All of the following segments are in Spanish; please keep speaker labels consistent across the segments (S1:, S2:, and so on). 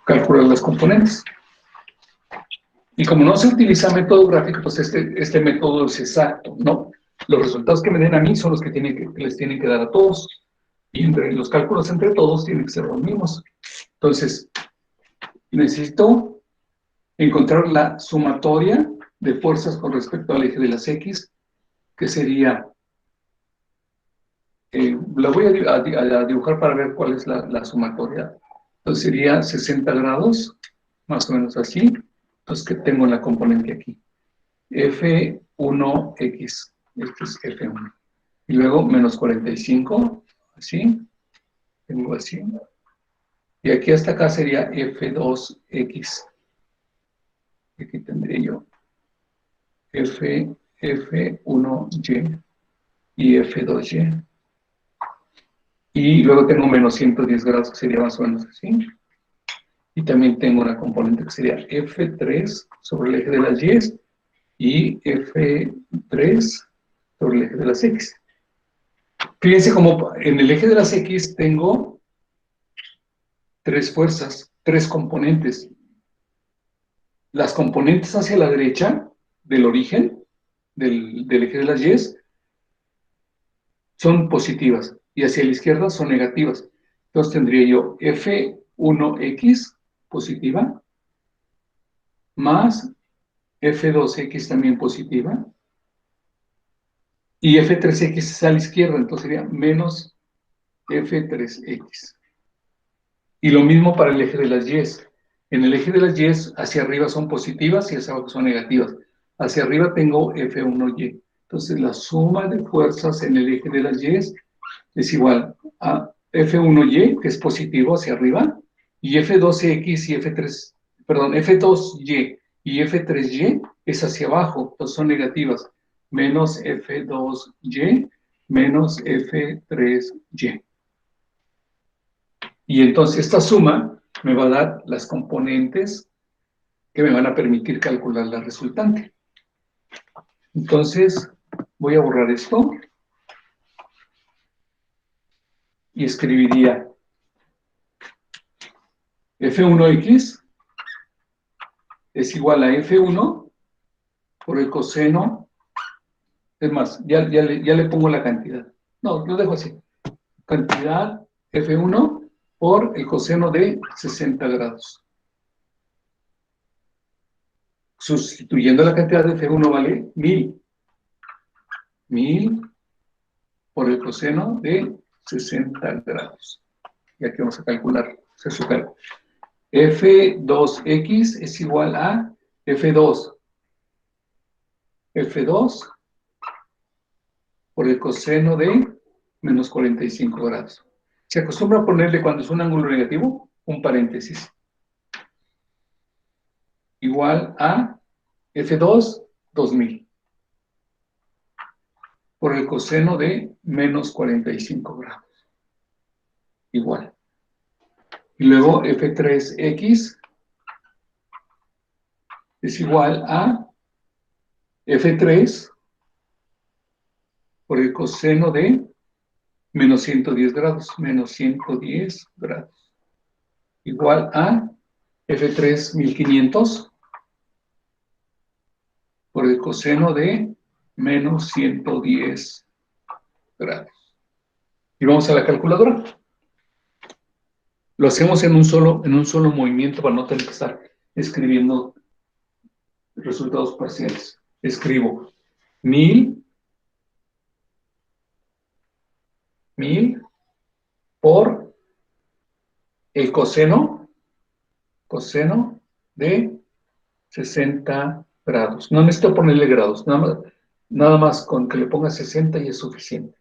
S1: calcular las componentes. Y como no se utiliza método gráfico, pues este método es exacto, ¿no? Los resultados que me den a mí son los que les tienen que dar a todos. Y entre los cálculos entre todos tienen que ser los mismos. Entonces, necesito encontrar la sumatoria de fuerzas con respecto al eje de las X, que sería, la voy a dibujar para ver cuál es la sumatoria. Entonces sería 60 grados, más o menos así. Entonces, que tengo en la componente aquí. F1X, este es F1. Y luego menos 45, así. Tengo así. Y aquí hasta acá sería F2X. Aquí tendría yo F1Y y F2Y. Y luego tengo menos 110 grados, que sería más o menos así. Y también tengo una componente que sería F3 sobre el eje de las Y y F3 sobre el eje de las X. Fíjense como en el eje de las X tengo tres fuerzas, tres componentes. Las componentes hacia la derecha del origen del eje de las Y son positivas y hacia la izquierda son negativas. Entonces tendría yo F1X positiva más F2X también positiva y F3X es a la izquierda, entonces sería menos F3X. Y lo mismo para el eje de las Y. En el eje de las Y hacia arriba son positivas y hacia abajo son negativas. Hacia arriba tengo F1Y. Entonces la suma de fuerzas en el eje de las Y es igual a F1Y, que es positivo hacia arriba, y F2X y F3, perdón, F2Y y F3Y es hacia abajo, entonces son negativas, menos F2Y menos F3Y. Y entonces esta suma me va a dar las componentes que me van a permitir calcular la resultante. Entonces voy a borrar esto y escribiría F1X es igual a F1 por el coseno. Es más, ya le pongo la cantidad. No, lo dejo así. Cantidad F1 por el coseno de 60 grados. Sustituyendo la cantidad de F1 vale 1000. 1000 por el coseno de 60 grados. Y aquí vamos a calcular. F2X es igual a F2. F2 por el coseno de menos 45 grados. Se acostumbra a ponerle cuando es un ángulo negativo, un paréntesis. Igual a F2, 2000. Por el coseno de menos 45 grados. Igual. Y luego F3X es igual a F3 por el coseno de menos 110 grados. Menos 110 grados. Igual a F3 1500 por el coseno de menos 110 grados. Y vamos a la calculadora. Lo hacemos en un solo movimiento para no tener que estar escribiendo resultados parciales. Escribo 1000 por el coseno de 60 grados. No necesito ponerle grados, nada más con que le ponga 60 y es suficiente.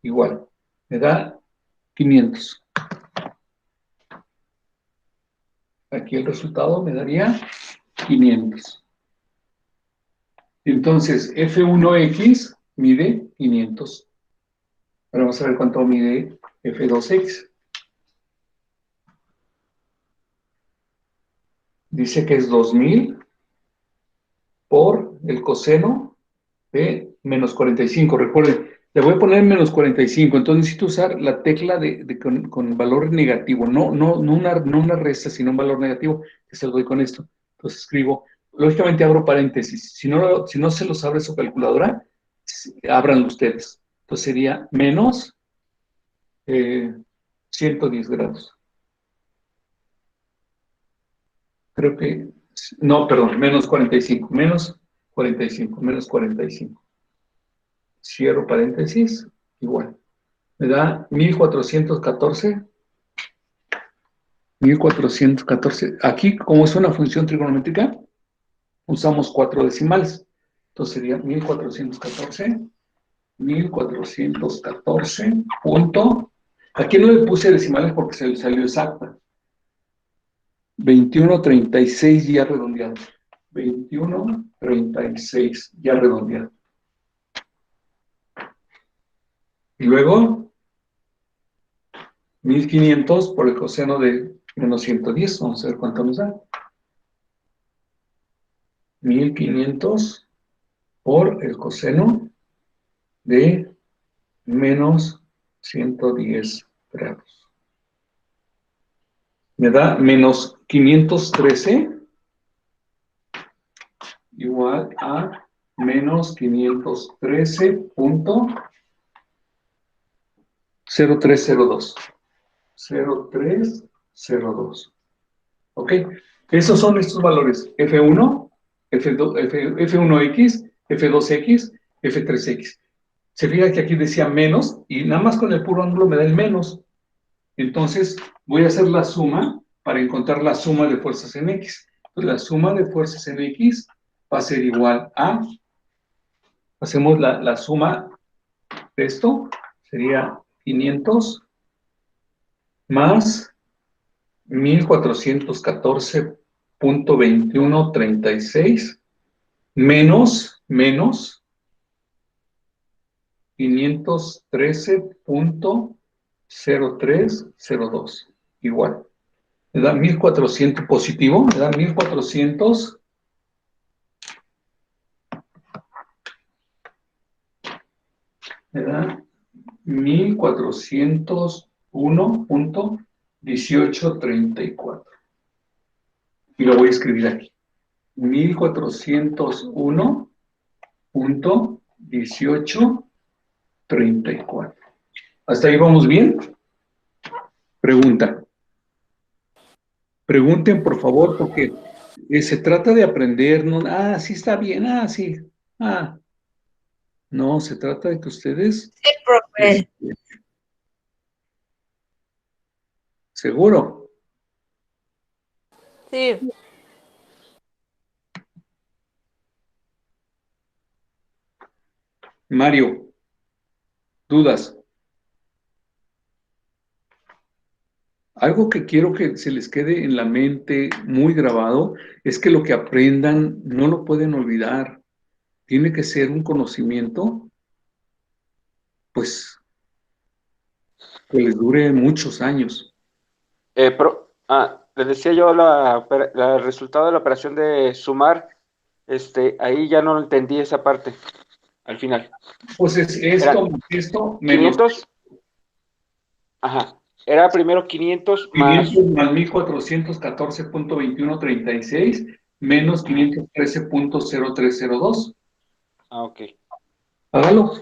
S1: Igual, me da 500. Aquí el resultado me daría 500. Entonces, F1X mide 500. Ahora vamos a ver cuánto mide F2X. Dice que es 2000 por el coseno de menos 45. Recuerden, Le voy a poner menos 45, entonces necesito usar la tecla con valor negativo, no una resta, sino un valor negativo, que se lo doy con esto. Entonces escribo, lógicamente abro paréntesis, si no se los abre su calculadora, ábranlo ustedes. Entonces sería menos 110 grados. Creo que, no, perdón, menos 45. Cierro paréntesis, igual. Me da 1414. Aquí, como es una función trigonométrica, usamos 4 decimales. Entonces sería 1414 punto. Aquí no le puse decimales porque se le salió exacta. 2136 ya redondeado. 2136 ya redondeado. Y luego 1500 por el coseno de menos 110. Vamos a ver cuánto nos da. 1500 por el coseno de menos 110 grados. Me da menos 513 igual a menos 513.0302. 0302. ¿Ok? Esos son estos valores. F1, F1X, F2X, F3X. Se fija que aquí decía menos y nada más con el puro ángulo me da el menos. Entonces voy a hacer la suma para encontrar la suma de fuerzas en X. Entonces la suma de fuerzas en X va a ser igual a, hacemos la suma de esto, sería 500 más 1414.2136 menos 513.0302 igual. Me da 1400 positivo, me da 1400. Me da 1401.1834. Y lo voy a escribir aquí. 1401.1834. ¿Hasta ahí vamos bien? Pregunta. Pregunten, por favor, porque se trata de aprender. No, sí está bien. Sí. No, se trata de que ustedes...
S2: Sí, profe.
S1: ¿Seguro?
S2: Sí.
S1: Mario, dudas. Algo que quiero que se les quede en la mente muy grabado es que lo que aprendan no lo pueden olvidar. Tiene que ser un conocimiento, pues, que les dure muchos años.
S3: Les decía yo el resultado de la operación de sumar, ahí ya no entendí esa parte, al final.
S1: Pues es esto menos
S3: 500, era primero 500 más
S1: 500 más 1414.2136 menos 513.0302.
S3: ok.
S1: Hágalo.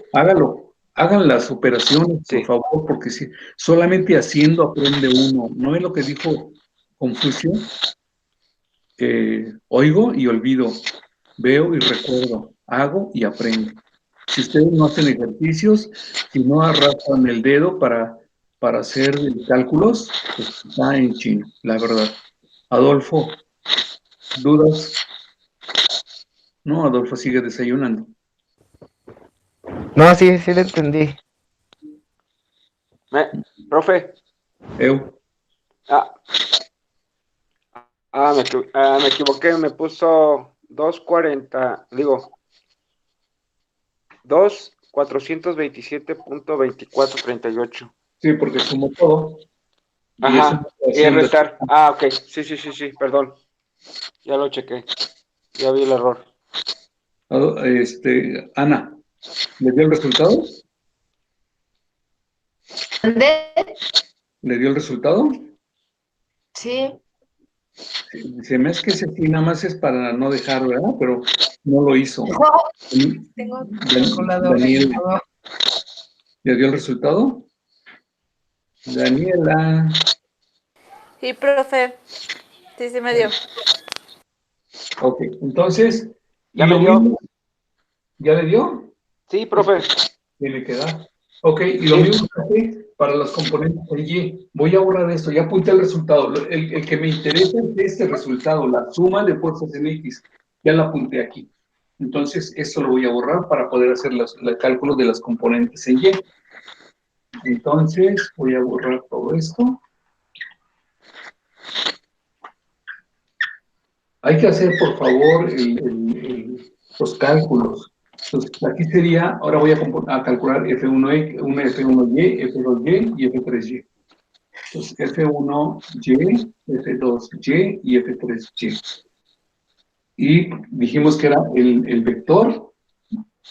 S1: Hagan las operaciones, por
S3: Sí.
S1: favor, porque si solamente haciendo aprende uno. ¿No es lo que dijo Confucio? Oigo y olvido, veo y recuerdo, hago y aprendo. Si ustedes no hacen ejercicios, si no arrastran el dedo para hacer cálculos, pues está en chino, la verdad. Adolfo, ¿dudas? No, Adolfo sigue desayunando.
S4: No, sí, sí lo entendí.
S3: Profe.
S1: Ah,
S3: me equivoqué, me puso 427.2438.
S1: sí, porque sumo todo. Y es una
S3: Y
S1: ecuación
S3: restar. Ok, sí, perdón. Ya lo chequé. Ya vi el error.
S1: Ana, ¿le dio el resultado?
S2: ¿Mandé?
S1: ¿Le dio el resultado?
S2: Sí.
S1: Se me hace que ese sí nada más es para no dejar, ¿verdad? Pero no lo hizo.
S2: Tengo calculadora.
S1: Daniel, ¿le dio el resultado? Daniela.
S5: Sí, profe. Sí, sí me dio.
S1: Ok, entonces, y
S3: Ya me
S1: lo
S3: dio.
S1: mismo, ¿ya le dio?
S3: Sí, profe.
S1: Tiene que dar. Ok, y lo mismo que hace para los componentes en Y. Voy a borrar esto, ya apunté el resultado. El que me interesa es este resultado, la suma de fuerzas en X. Ya la apunté aquí. Entonces, esto lo voy a borrar para poder hacer el cálculo de las componentes en Y. Entonces, voy a borrar todo esto. Hay que hacer, por favor, los cálculos. Entonces, aquí sería, ahora voy a calcular F1Y, F2Y y F3Y. Entonces, F1Y, F2Y y F3Y. Y dijimos que era el vector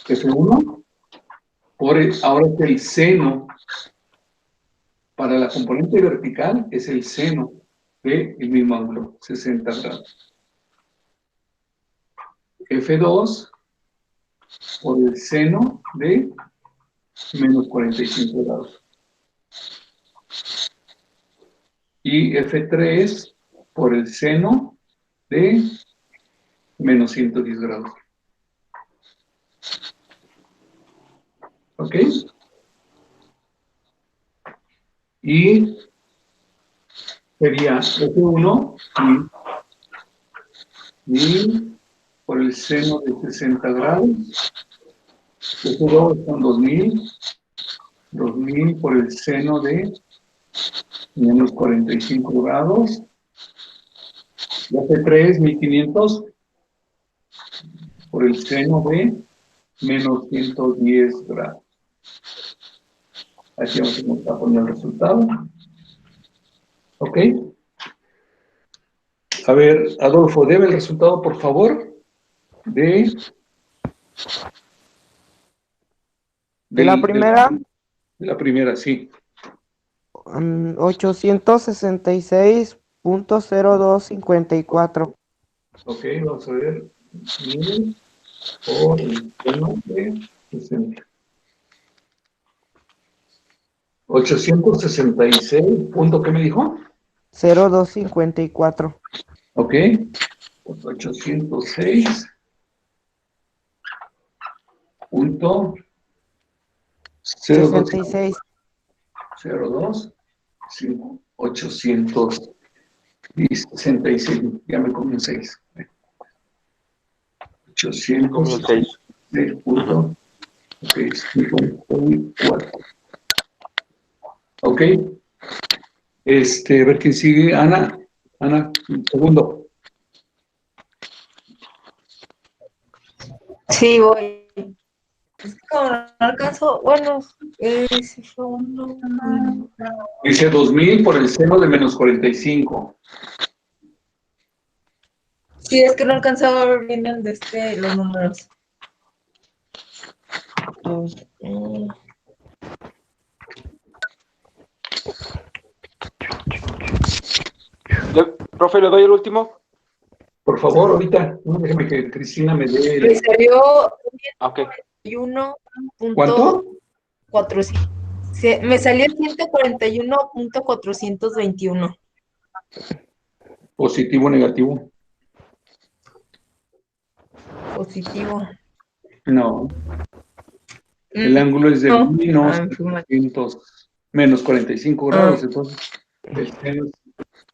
S1: F1 ahora es el seno. Para la componente vertical es el seno del mismo ángulo, 60 grados. F2 por el seno de menos 45 grados. Y F3 por el seno de menos 110 grados. ¿Ok? Y sería F1 y por el seno de 60 grados. F2 son 2000 por el seno de menos 45 grados. Y F3, 1500 por el seno de menos 110 grados. Aquí vamos a mostrar con el resultado. ¿Ok? A ver, Adolfo, debe el resultado, por favor,
S4: ¿De la primera?
S1: De la primera, sí.
S4: 866.0254.
S1: Ok, vamos a ver. 1000 por el seno de 60. 866. ¿Punto qué me dijo?
S4: 0254.
S1: Ok. 806. Punto 02.
S4: 66.
S1: 02. 5, 866. Ya me comí un 6.
S3: Como un
S1: 806.
S3: 6.
S1: Punto. Ok, 54. Ok. A ver quién sigue. Ana. Ana, un segundo.
S2: Sí, voy. Es que como no alcanzo, bueno, si fue uno.
S1: Dice 2000 por el seno de menos 45.
S2: Sí, es que no alcanzaba a ver bien los números.
S3: Profe, ¿le doy el último?
S1: Por favor, ahorita, no, déjeme que Cristina me dé
S2: Me salió
S3: Ok.
S2: 141.400.
S1: ¿Cuánto?
S2: Me salió 141.421.
S1: Positivo o negativo.
S2: Positivo.
S1: No. El ángulo es de
S2: No.
S1: menos
S2: Fue mal.
S1: 400, menos 45 grados, entonces el seno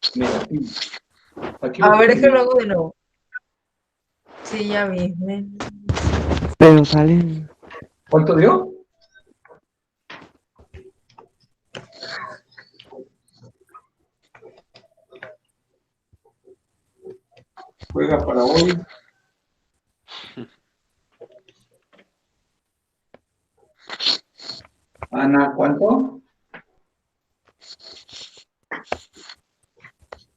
S1: es negativo. Aquí
S2: A
S1: lo
S2: ver, es que lo
S1: tengo.
S2: hago de nuevo. Sí, ya vi.
S4: Pero salen.
S1: ¿Cuánto dio? Juega para hoy. Ana, ¿cuánto?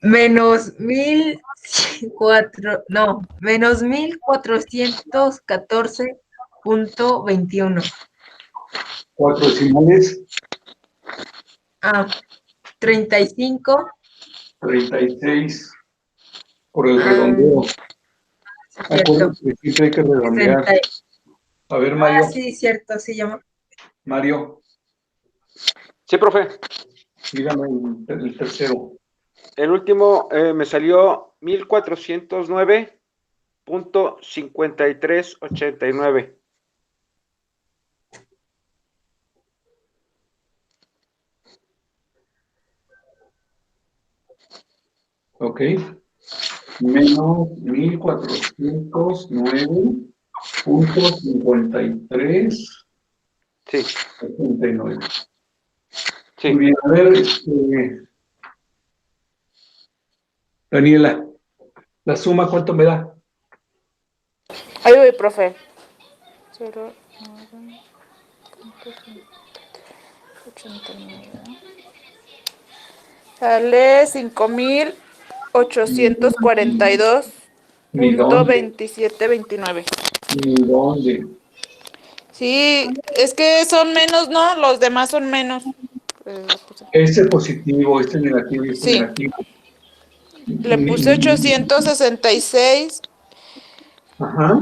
S2: Menos 1414.21.
S1: 4 decimales.
S2: 35.
S1: 36 por el redondeo.
S2: Sí, cierto.
S1: Acuérdense que siempre hay que redondear.
S2: 30.
S1: A ver, Mario.
S2: Sí, cierto, sí, ya
S1: Mario,
S3: Sí, profe.
S1: dígame el tercero.
S3: El último me salió 1409.5389.
S1: Ok. Menos 1409.53.
S3: Sí,
S1: 79.
S3: sí.
S1: Muy bien, a ver, Daniela, la suma, ¿cuánto me da?
S5: Ahí voy, profe. 0,9.89. Sale
S1: Ni dónde,
S5: 5,842.2729.
S1: ni dónde.
S5: Sí, es que son menos, ¿no? Los demás son menos.
S1: Este es positivo, este es negativo y este es
S5: Sí,
S1: negativo.
S5: le puse 866.
S1: Ajá.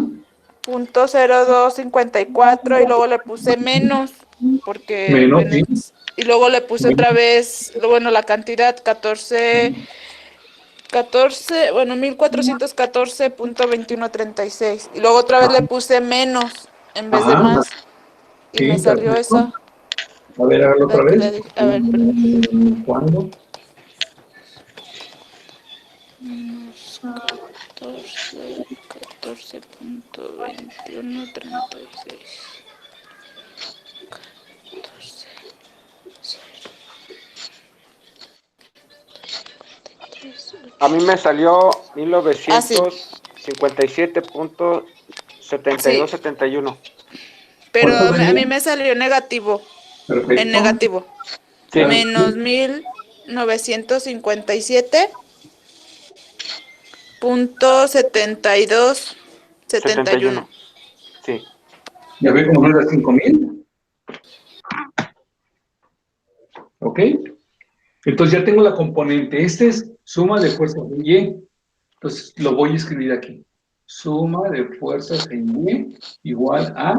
S5: .0254 y luego le puse menos porque
S1: Menos,
S5: bueno,
S1: sí.
S5: y luego le puse otra vez, bueno, la cantidad 1414.2136 y luego otra vez le puse menos en vez de
S1: Ajá.
S5: más y
S1: Sí,
S5: me salió
S1: perfecto.
S5: esa,
S1: A ver, hágalo otra
S5: la que le
S1: vez.
S5: dije. A ver, espérame.
S1: ¿Cuándo?
S5: 14.2136.
S3: A mí me salió
S5: Sí,
S3: 1957.7271.
S5: pero
S1: ¿Cuánto
S5: a
S1: venía?
S5: mí me salió negativo, en
S1: Perfecto.
S5: negativo.
S3: Sí,
S1: Claro,
S5: Menos
S1: sí.
S5: 1957.7271.
S3: 71. Sí.
S1: Ya ve cómo no era 5,000. ¿Ok? Entonces ya tengo la componente. Este es suma de fuerzas en Y. Entonces lo voy a escribir aquí. Suma de fuerzas en Y igual a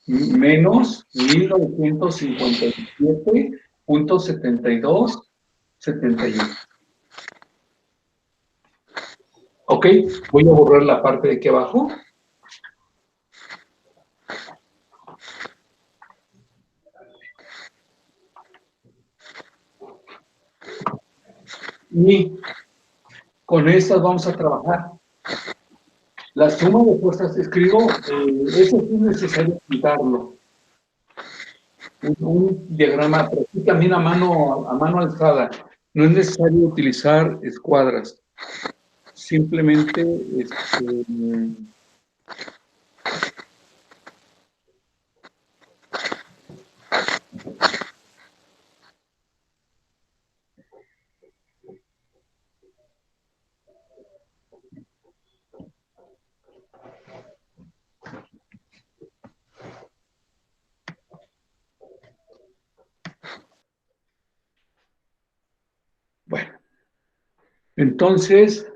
S1: menos 1957.7271. ¿Ok? Voy a borrar la parte de aquí abajo. Y con estas vamos a trabajar. La suma de fuerzas, escribo, eso sí es necesario pintarlo. Un diagrama, pero sí también a mano alzada. No es necesario utilizar escuadras. Simplemente, bueno, entonces,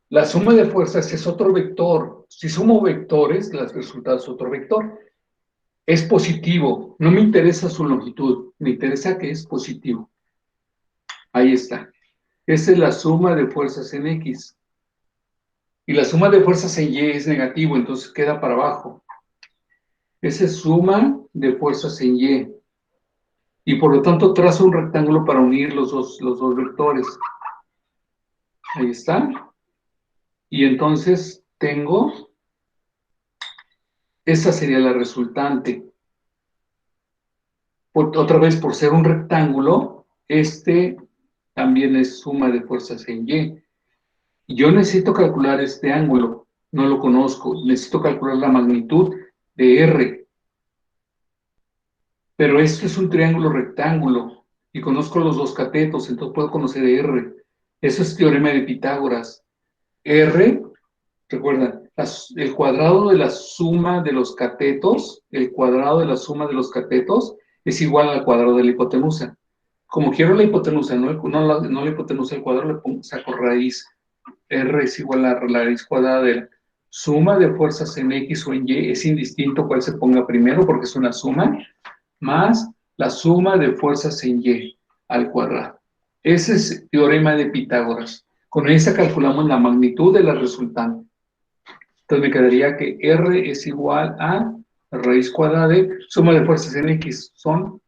S1: la suma de fuerzas es otro vector. Si sumo vectores, el resultado es otro vector. Es positivo. No me interesa su longitud. Me interesa que es positivo. Ahí está. Esa es la suma de fuerzas en X. Y la suma de fuerzas en Y es negativo, entonces queda para abajo. Esa es suma de fuerzas en Y. Y por lo tanto trazo un rectángulo para unir los dos vectores. Ahí está. Y entonces tengo, esa sería la resultante. Otra vez, por ser un rectángulo, este también es suma de fuerzas en Y. Yo necesito calcular este ángulo, no lo conozco, necesito calcular la magnitud de R, pero esto es un triángulo rectángulo y conozco los dos catetos, entonces puedo conocer R. Eso es teorema de Pitágoras. R, recuerdan, el cuadrado de la suma de los catetos, el cuadrado de la suma de los catetos es igual al cuadrado de la hipotenusa. Como quiero la hipotenusa, no la hipotenusa del cuadrado, saco raíz. R es igual a la raíz cuadrada de la suma de fuerzas en X o en Y, es indistinto cuál se ponga primero porque es una suma, más la suma de fuerzas en Y al cuadrado. Ese es el teorema de Pitágoras. Con esa calculamos la magnitud de la resultante. Entonces me quedaría que R es igual a la raíz cuadrada de suma de fuerzas en X, son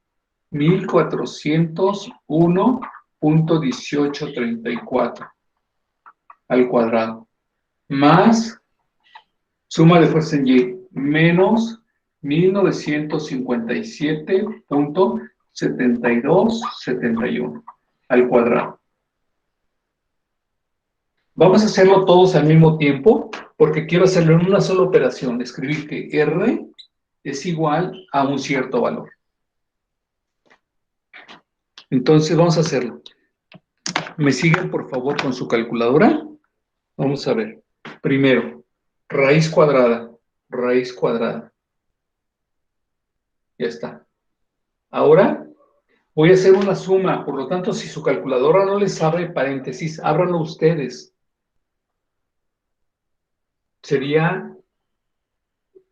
S1: 1401.1834 al cuadrado, más suma de fuerza en Y, menos 1957.7271 al cuadrado. Vamos a hacerlo todos al mismo tiempo, porque quiero hacerlo en una sola operación, escribir que R es igual a un cierto valor. Entonces vamos a hacerlo. ¿Me siguen por favor con su calculadora? Vamos a ver. Primero, raíz cuadrada. Ya está. Ahora voy a hacer una suma, por lo tanto, si su calculadora no les abre paréntesis, ábranlo ustedes. Sería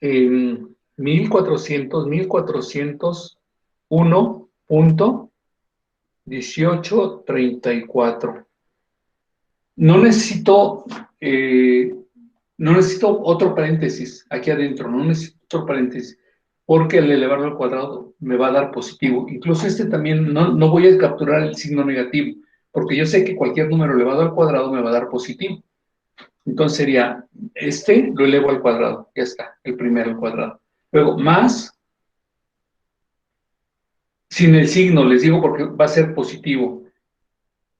S1: 1401.1834. No necesito otro paréntesis aquí adentro, no necesito otro paréntesis, porque al elevarlo al cuadrado me va a dar positivo. Incluso este también, no voy a capturar el signo negativo, porque yo sé que cualquier número elevado al cuadrado me va a dar positivo. Entonces sería, lo elevo al cuadrado, ya está, el primero al cuadrado. Luego, más, sin el signo, les digo porque va a ser positivo.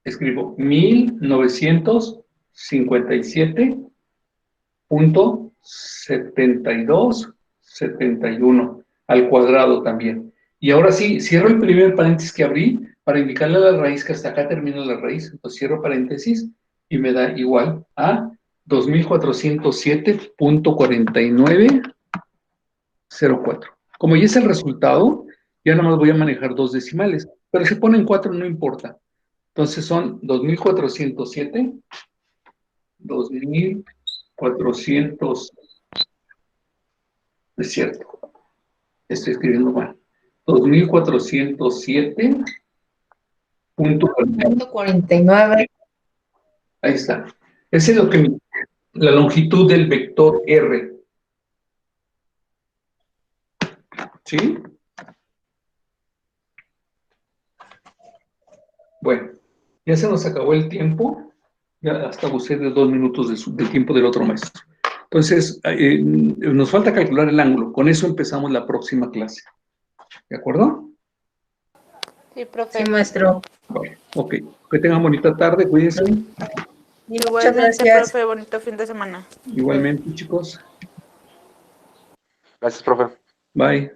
S1: Escribo 1957.7271 al cuadrado también. Y ahora sí, cierro el primer paréntesis que abrí para indicarle a la raíz que hasta acá termina la raíz. Entonces cierro paréntesis y me da igual a 2407.4904. Como ya es el resultado, ya nada más voy a manejar dos decimales, pero si ponen 4 no importa. Entonces son 2407, 2400, es cierto, estoy escribiendo mal, 2407.49. Ahí está. Esa es la longitud del vector R. ¿Sí? Bueno, ya se nos acabó el tiempo. Ya hasta usé de 2 minutos del tiempo del otro maestro. Entonces, nos falta calcular el ángulo. Con eso empezamos la próxima clase. ¿De acuerdo?
S5: Sí, profe.
S2: Sí, maestro.
S1: Bueno, ok. Que tengan bonita tarde. Cuídense.
S2: Muchas
S5: Igualmente,
S2: gracias.
S5: profe, bonito fin de semana.
S1: Igualmente, chicos.
S3: Gracias, profe.
S1: Bye.